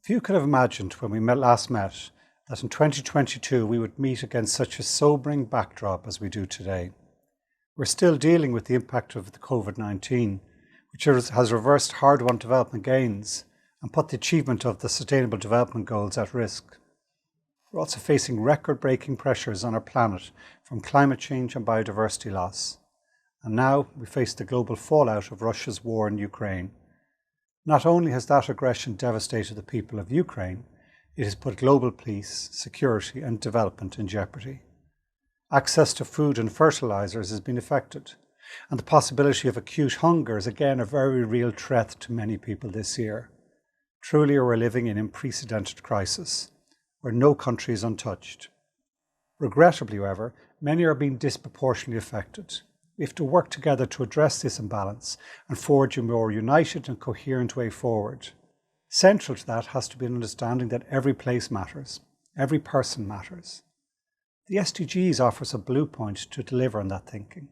Few could have imagined when we last met that in 2022 we would meet against such a sobering backdrop as we do today. We're still dealing with the impact of the COVID-19, which has reversed hard-won development gains and put the achievement of the Sustainable Development Goals at risk. We're also facing record-breaking pressures on our planet from climate change and biodiversity loss. And now we face the global fallout of Russia's war in Ukraine. Not only has that aggression devastated the people of Ukraine, it has put global peace, security and development in jeopardy. Access to food and fertilizers has been affected, and the possibility of acute hunger is again a very real threat to many people this year. Truly we're living in unprecedented crisis, where no country is untouched. Regrettably, however, many are being disproportionately affected. We have to work together to address this imbalance and forge a more united and coherent way forward. Central to that has to be an understanding that every place matters, every person matters. The SDGs offers a blueprint to deliver on that thinking.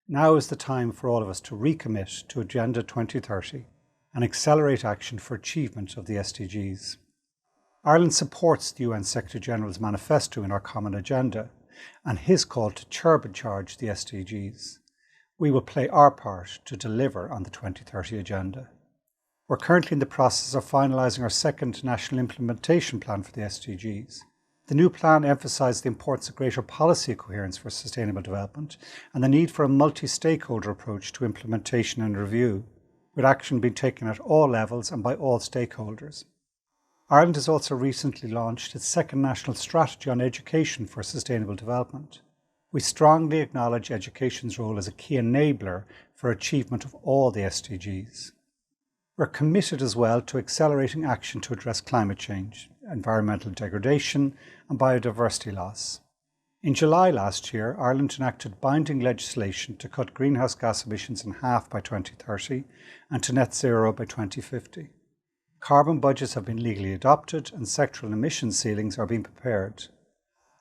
Now is the time for all of us to recommit to Agenda 2030 and accelerate action for achievement of the SDGs. Ireland supports the UN Secretary-General's manifesto in our common agenda and his call to turbocharge the SDGs. We will play our part to deliver on the 2030 agenda. We're currently in the process of finalising our second national implementation plan for the SDGs. The new plan emphasised the importance of greater policy coherence for sustainable development and the need for a multi-stakeholder approach to implementation and review, with action being taken at all levels and by all stakeholders. Ireland has also recently launched its second national strategy on education for sustainable development. We strongly acknowledge education's role as a key enabler for achievement of all the SDGs. We're committed as well to accelerating action to address climate change, environmental degradation and biodiversity loss. In July last year, Ireland enacted binding legislation to cut greenhouse gas emissions in half by 2030 and to net zero by 2050. Carbon budgets have been legally adopted and sectoral emission ceilings are being prepared.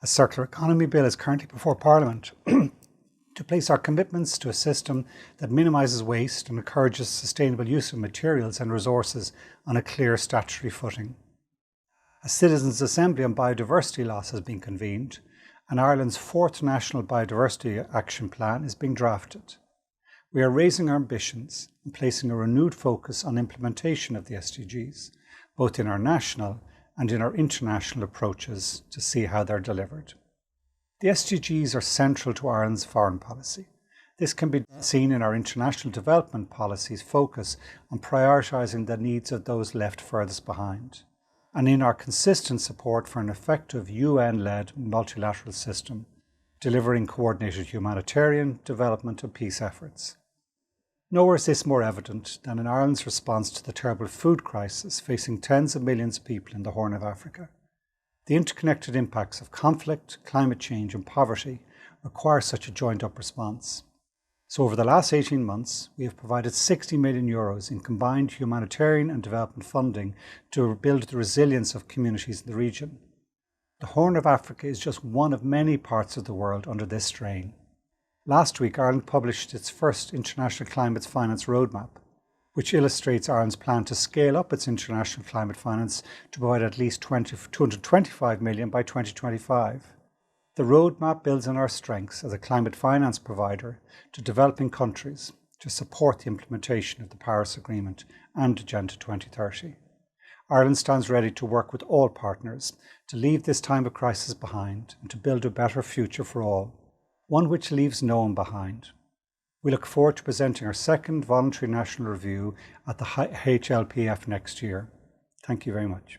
A circular economy bill is currently before Parliament to place our commitments to a system that minimises waste and encourages sustainable use of materials and resources on a clear statutory footing. A Citizens' Assembly on Biodiversity Loss has been convened, and Ireland's fourth National Biodiversity Action Plan is being drafted. We are raising our ambitions and placing a renewed focus on implementation of the SDGs, both in our national and in our international approaches to see how they're delivered. The SDGs are central to Ireland's foreign policy. This can be seen in our international development policy's focus on prioritising the needs of those left furthest behind, and in our consistent support for an effective UN-led multilateral system, delivering coordinated humanitarian, development and peace efforts. Nowhere is this more evident than in Ireland's response to the terrible food crisis facing tens of millions of people in the Horn of Africa. The interconnected impacts of conflict, climate change and poverty require such a joined-up response. So over the last 18 months, we have provided €60 million in combined humanitarian and development funding to build the resilience of communities in the region. The Horn of Africa is just one of many parts of the world under this strain. Last week, Ireland published its first International Climate Finance Roadmap, which illustrates Ireland's plan to scale up its international climate finance to provide at least $225 million by 2025. The roadmap builds on our strengths as a climate finance provider to developing countries to support the implementation of the Paris Agreement and Agenda 2030. Ireland stands ready to work with all partners to leave this time of crisis behind and to build a better future for all, one which leaves no one behind. We look forward to presenting our second voluntary national review at the HLPF next year. Thank you very much.